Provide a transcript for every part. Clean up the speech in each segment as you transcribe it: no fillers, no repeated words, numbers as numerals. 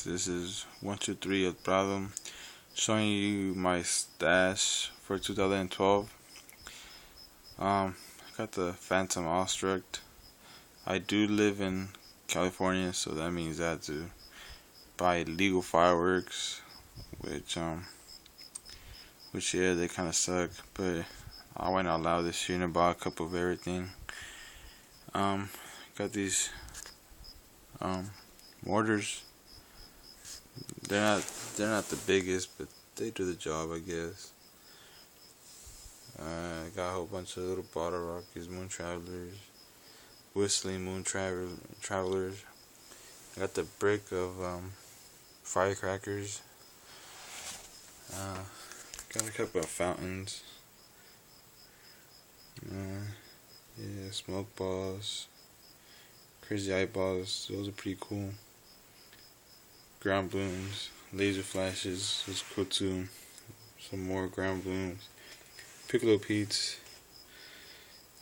This is 123 El Prado, showing you my stash for 2012. I got the Phantom Awestruck. I do live in California, so that means I have to buy legal fireworks, which yeah, they kind of suck. But I went out loud this year and bought a couple of everything. Got these mortars. They're not the biggest, but they do the job, I guess. I got a whole bunch of little bottle rockets, moon travelers, whistling moon travelers. I got the brick of firecrackers. Got a couple of fountains. Yeah, smoke balls, crazy eyeballs. Those are pretty cool. Ground blooms, laser flashes. Those are cool too. Some more ground blooms. Piccolo Pete's.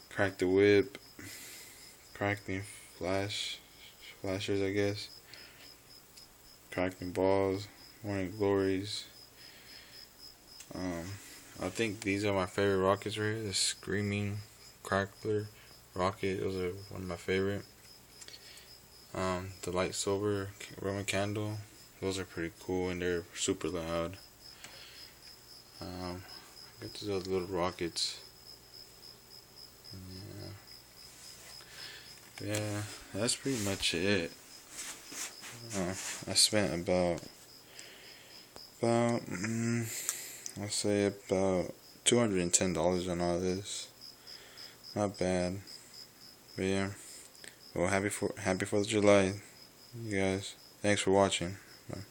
Crack the whip. Crackling flashers, I guess. Crackling balls. Morning glories. I think these are my favorite rockets right here. The Screaming Crackler rocket. Those are one of my favorite. The light silver Roman candle. Those are pretty cool and they're super loud. Got these other little rockets. Yeah, that's pretty much it. I spent about I'll say about $210 on all this. Not bad. But yeah. Well, happy 4th of July, you guys. Thanks for watching. Bye.